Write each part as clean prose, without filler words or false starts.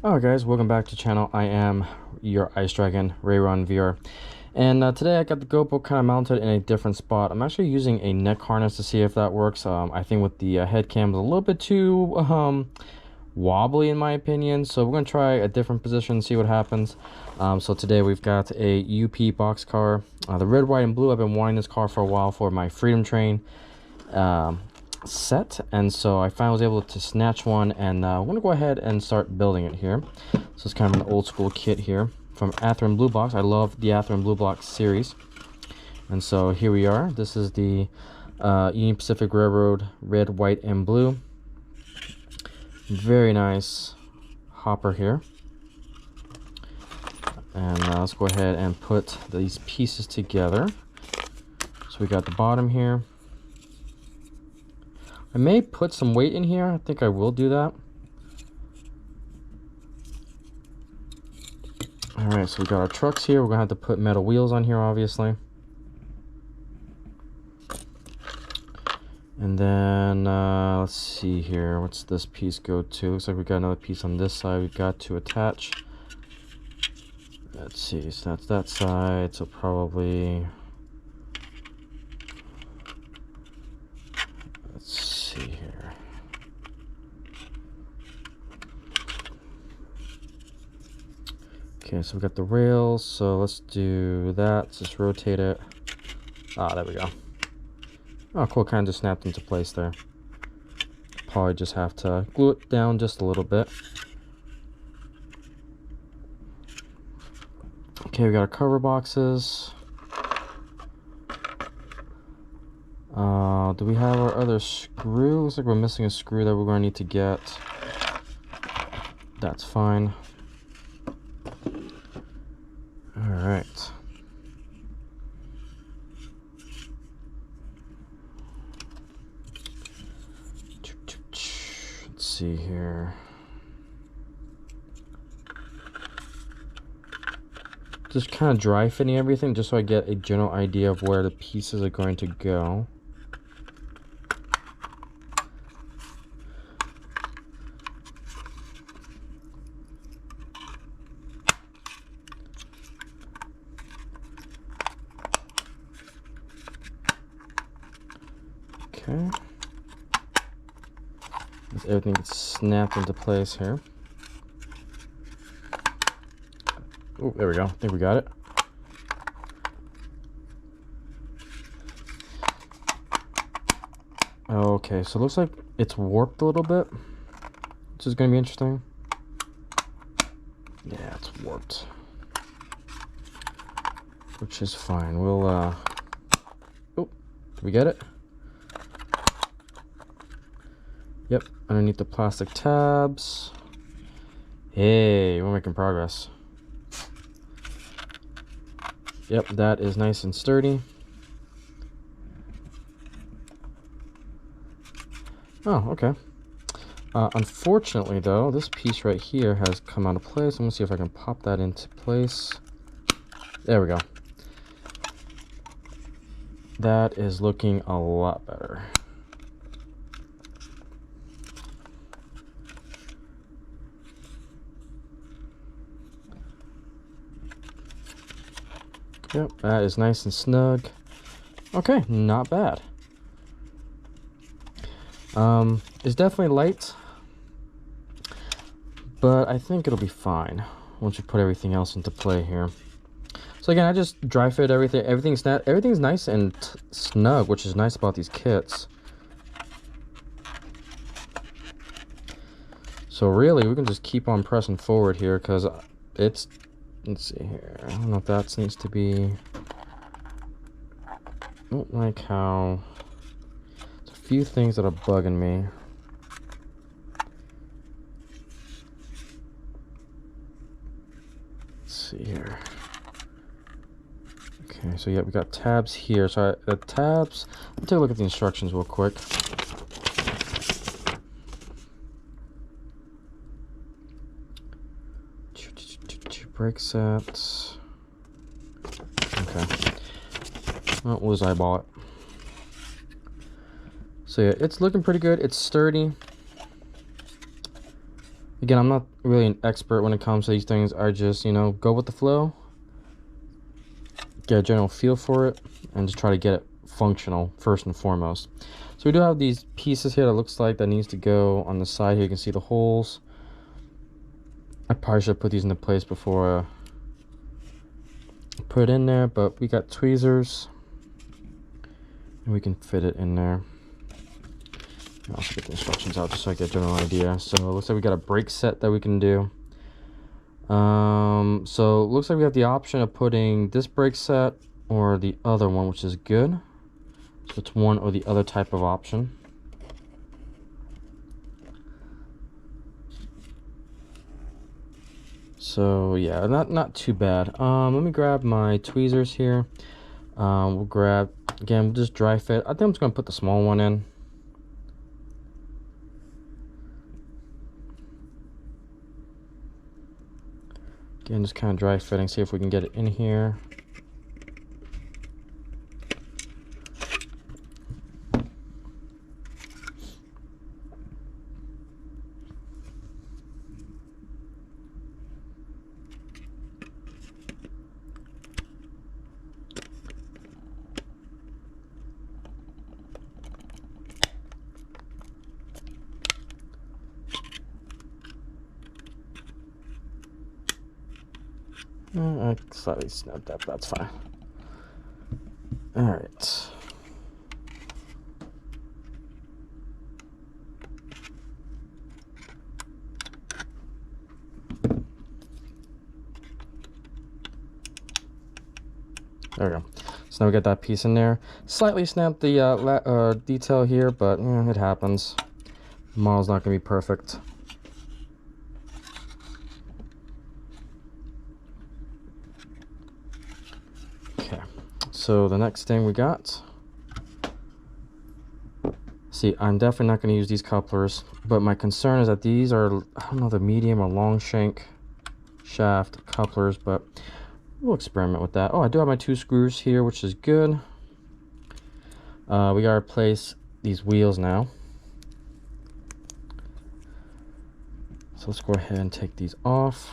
Alright guys, welcome back to the channel. I am your Ice Dragon, Rayron VR. And today I got the GoPro kind of mounted in a different spot. I'm actually using a neck harness to see if that works. I think with the head cam is a little bit too wobbly in my opinion. So we're going to try a different position, see what happens. So today we've got a UP box car. The red, white, and blue. I've been wanting this car for a while for my Freedom Train set, and so I finally was able to snatch one, and I'm gonna go ahead and start building it here. So it's kind of an old school kit here from Ather & Blue Box. I love the Ather & Blue Box series, and so here we are. This is the Union Pacific Railroad red, white, and blue. Very nice hopper here, and let's go ahead and put these pieces together. So we got the bottom here. I may put some weight in here. I think I will do that. Alright, so we got our trucks here. We're going to have to put metal wheels on here, obviously. And then, let's see here. What's this piece go to? Looks like we got another piece on this side we've got to attach. Let's see, so that's that side. So probably... let's see here. Okay, so we got the rails, so let's do that. Let's just rotate it. Ah, there we go. Oh, cool, kind of just snapped into place there. Probably just have to glue it down just a little bit. Okay, we got our cover boxes. Do we have our other screw? Looks like we're missing a screw that we're going to need to get. That's fine. All right. Let's see here. Just kind of dry fitting everything just so I get a general idea of where the pieces are going to go. Okay. Everything gets snapped into place here. Oh, there we go. I think we got it. Okay, so it looks like it's warped a little bit, which is going to be interesting. Yeah, it's warped, which is fine. We'll, oh, did we get it? Yep, underneath the plastic tabs. Hey, we're making progress. Yep, that is nice and sturdy. Oh, okay. Unfortunately, though, this piece right here has come out of place. I'm gonna see if I can pop that into place. There we go. That is looking a lot better. Yep, that is nice and snug. Okay, not bad. It's definitely light, but I think it'll be fine once you put everything else into play here. So again, I just dry fit everything. Everything's nice and snug, which is nice about these kits. So really, we can just keep on pressing forward here because it's... let's see here. I don't know if that needs to be... I don't like how... there's a few things that are bugging me. Let's see here. Okay, so yeah, we got tabs here. So the tabs... let me take a look at the instructions real quick. Brake sets. Okay. Well, we'll just eyeball it. So yeah, it's looking pretty good. It's sturdy. Again, I'm not really an expert when it comes to these things. I just, you know, go with the flow, get a general feel for it, and just try to get it functional first and foremost. So we do have these pieces here that looks like that needs to go on the side here. You can see the holes. I probably should put these into place before I put it in there, but we got tweezers and we can fit it in there. I'll also get the instructions out just so I get a general idea. So it looks like we got a brake set that we can do. So it looks like we have the option of putting this brake set or the other one, which is good. So it's one or the other type of option. So yeah, not too bad. Let me grab my tweezers here. We'll grab, again, we'll just dry fit. I think I'm just gonna put the small one in. Again, just kind of dry fitting, see if we can get it in here. I slightly snapped that, but that's fine. All right. There we go. So now we got that piece in there. Slightly snapped the detail here, but it happens. The model's not going to be perfect. Okay, so the next thing we got. See, I'm definitely not going to use these couplers, but my concern is that these are, I don't know, the medium or long shank shaft couplers, but we'll experiment with that. Oh, I do have my 2 screws here, which is good. We gotta replace these wheels now. So let's go ahead and take these off.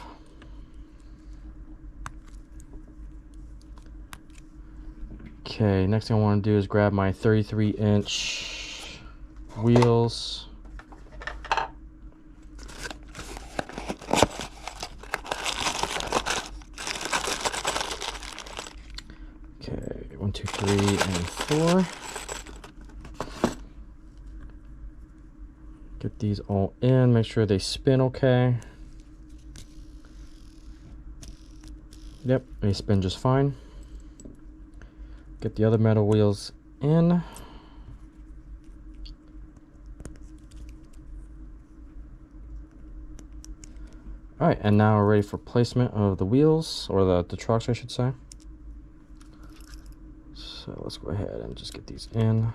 Okay, next thing I want to do is grab my 33-inch wheels. Okay, 1, 2, 3, and 4. Get these all in, make sure they spin okay. Yep, they spin just fine. Get the other metal wheels in. All right, and now we're ready for placement of the wheels, or the trucks, I should say. So let's go ahead and just get these in.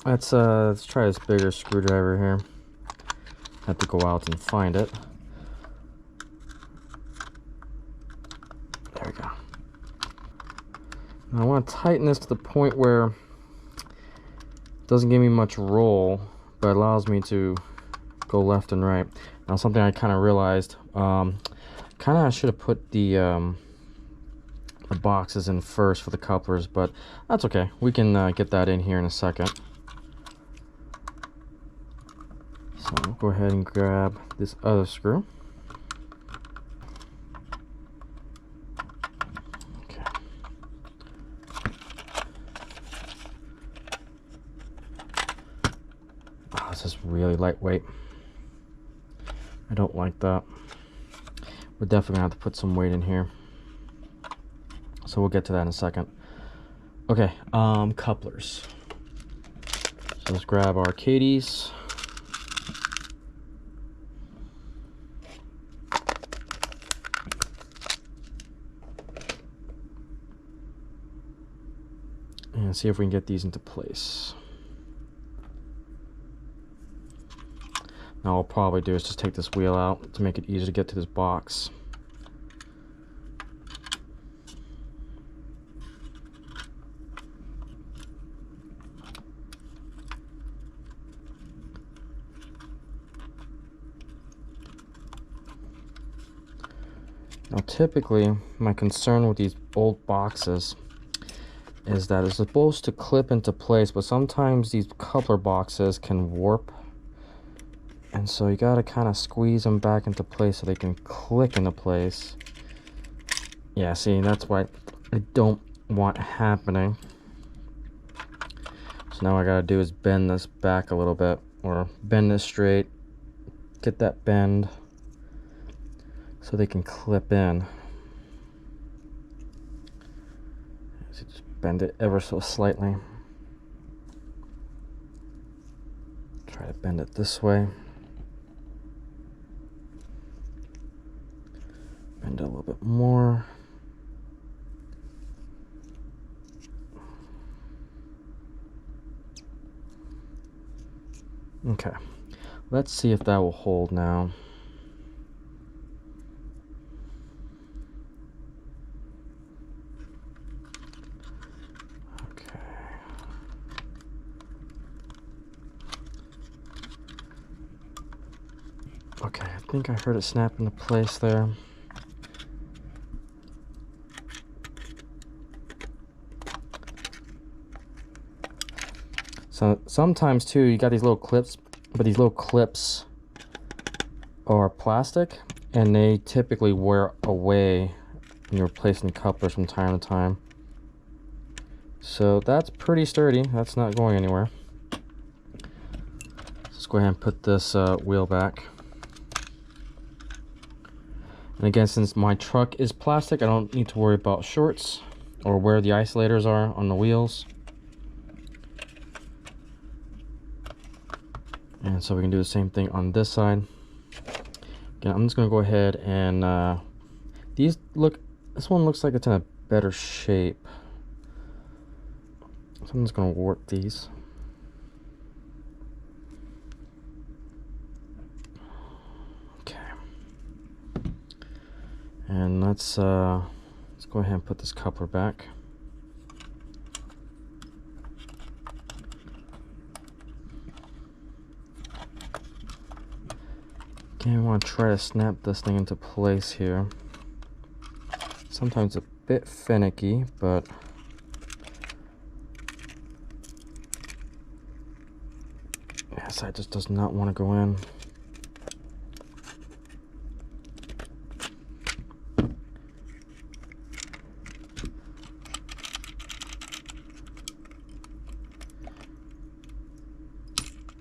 Let's try this bigger screwdriver here. Have to go out and find it. There we go. Now I want to tighten this to the point where it doesn't give me much roll, but allows me to go left and right. Now something I kind of realized, I should have put the boxes in first for the couplers, but that's okay. We can get that in here in a second. So I'll go ahead and grab this other screw. Okay. Oh, this is really lightweight. I don't like that. We're definitely gonna have to put some weight in here. So we'll get to that in a second. Okay, couplers. So let's grab our Katie's. and see if we can get these into place. Now what I'll probably do is just take this wheel out to make it easier to get to this box. Now typically my concern with these old boxes is that it's supposed to clip into place, but sometimes these coupler boxes can warp, and so you gotta kind of squeeze them back into place so they can click into place. Yeah, see, that's what I don't want happening. So now what I gotta do is bend this back a little bit, or bend this straight, get that bend so they can clip in. So just bend it ever so slightly. Try to bend it this way. Bend it a little bit more. Okay, let's see if that will hold now. Okay, I think I heard it snap into place there. So sometimes too, you got these little clips, but these little clips are plastic and they typically wear away when you're replacing couplers from time to time. So that's pretty sturdy, that's not going anywhere. Let's go ahead and put this wheel back. And again, since my truck is plastic, I don't need to worry about shorts or where the isolators are on the wheels. And so we can do the same thing on this side. Again, I'm just going to go ahead and this one looks like it's in a better shape. So I'm just going to warp these. Okay. And let's go ahead and put this coupler back. Okay, I want to try to snap this thing into place here. Sometimes a bit finicky, but this side just does not want to go in.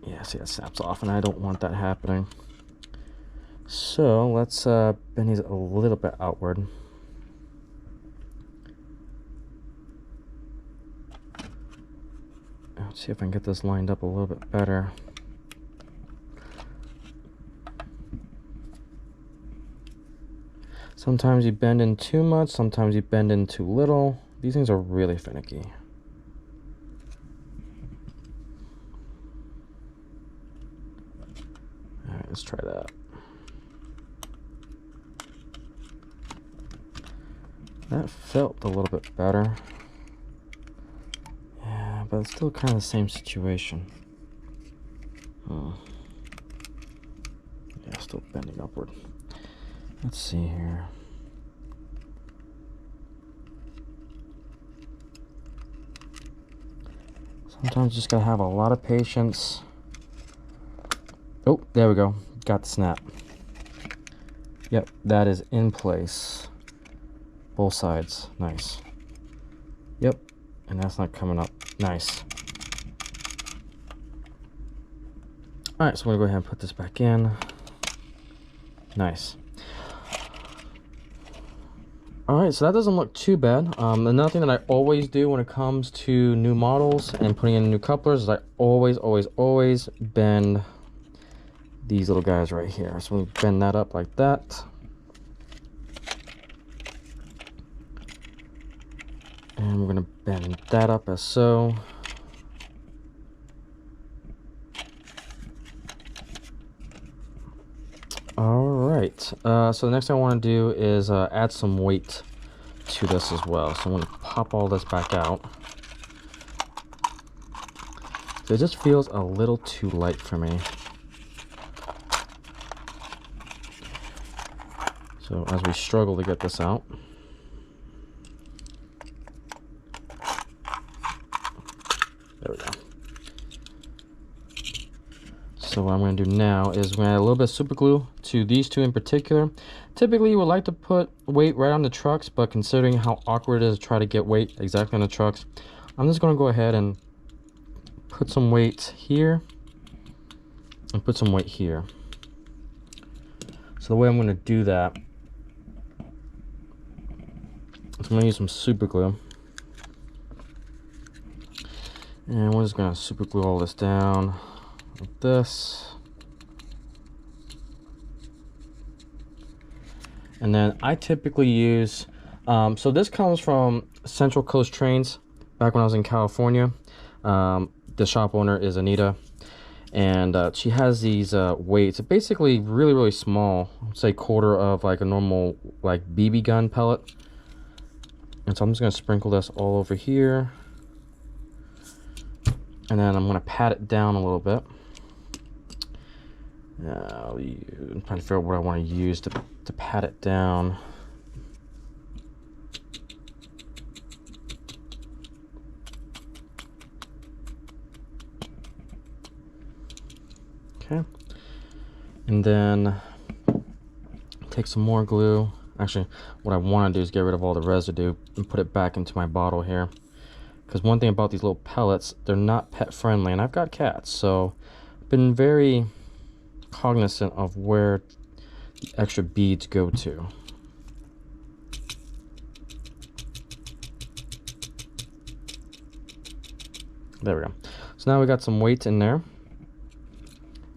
Yeah, see, that snaps off, and I don't want that happening. So let's bend these a little bit outward. Let's see if I can get this lined up a little bit better. Sometimes you bend in too much, sometimes you bend in too little. These things are really finicky. All right, let's try that. That felt a little bit better. Yeah, but it's still kind of the same situation. Yeah, still bending upward. Let's see here. Sometimes you just gotta have a lot of patience. Oh, there we go. Got the snap. Yep, that is in place. Both sides. Nice. Yep, and that's not coming up. Nice. Alright, so I'm gonna go ahead and put this back in. Nice. Alright, so that doesn't look too bad. Another thing that I always do when it comes to new models and putting in new couplers is I always bend these little guys right here. So we bend that up like that. And we're going to bend that up as so. All right, so the next thing I want to do is add some weight to this as well. So I'm going to pop all this back out. So it just feels a little too light for me. So as we struggle to get this out, there we go. So what I'm going to do now is we're going to add a little bit of super glue to these two in particular. Typically you would like to put weight right on the trucks, but considering how awkward it is to try to get weight exactly on the trucks, I'm just going to go ahead and put some weight here and put some weight here. So the way I'm going to do that is I'm going to use some super glue, and we're just going to super glue all this down like this. And then I typically use so this comes from Central Coast Trains back when I was in California. The shop owner is Anita, and she has these weights, basically really small, say quarter of like a normal like BB gun pellet. And so I'm just going to sprinkle this all over here, and then I'm going to pat it down a little bit. I'm trying to figure out what I want to use to pat it down. Okay, and then take some more glue. Actually, what I want to do is get rid of all the residue and put it back into my bottle here, because one thing about these little pellets, they're not pet friendly, and I've got cats, so I've been very cognizant of where the extra beads go to. There we go. So now we got some weight in there.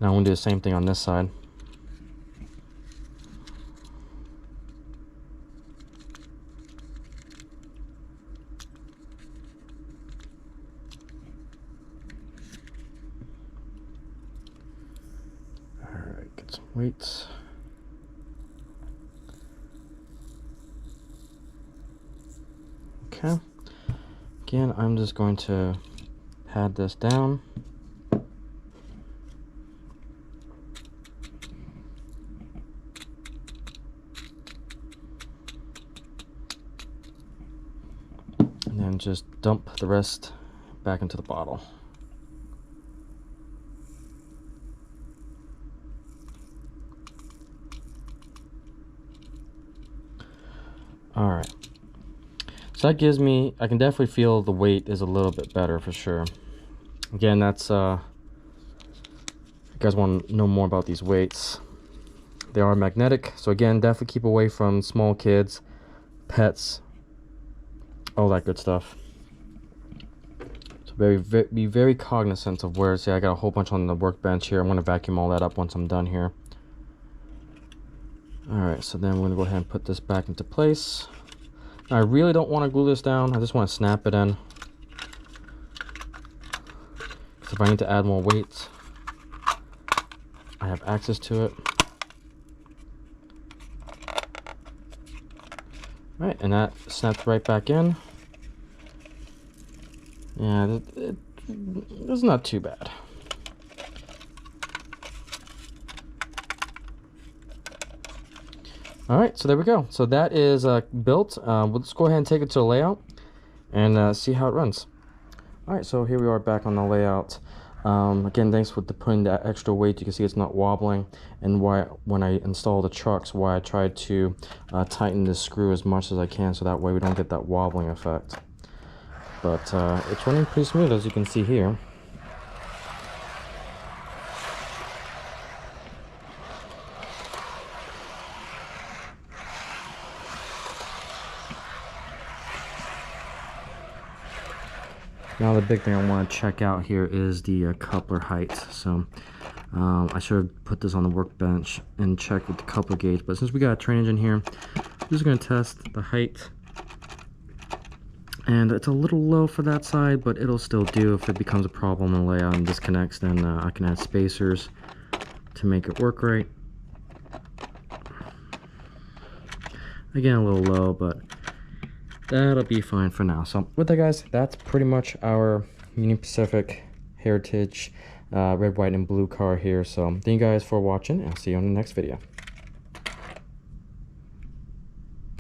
Now I'm going to do the same thing on this side. Alright, get some weights. Okay. Again, I'm just going to pad this down. And then just dump the rest back into the bottle. All right. So that gives me, I can definitely feel the weight is a little bit better for sure. Again, that's, if you guys want to know more about these weights, they are magnetic. So again, definitely keep away from small kids, pets, all that good stuff. So be very cognizant of where, say I got a whole bunch on the workbench here. I'm going to vacuum all that up once I'm done here. All right, so then we're going to go ahead and put this back into place. I really don't want to glue this down. I just want to snap it in. So if I need to add more weight, I have access to it. All right, and that snaps right back in. Yeah, it's not too bad. All right, so there we go. So that is built. Let's go ahead and take it to the layout and see how it runs. All right, so here we are back on the layout. Again, thanks for putting that extra weight. You can see it's not wobbling, and why when I install the trucks, why I tried to tighten this screw as much as I can, so that way we don't get that wobbling effect. But it's running pretty smooth, as you can see here. Now the big thing I want to check out here is the coupler height. So I should have put this on the workbench and checked with the coupler gauge, but since we got a train engine here, I'm just going to test the height And it's a little low for that side, but it'll still do. If it becomes a problem in layout and disconnects, then I can add spacers to make it work right. Again, a little low, but that'll be fine for now. So with that, guys, that's pretty much our Union Pacific Heritage red, white, and blue car here. So thank you guys for watching, and I'll see you on the next video.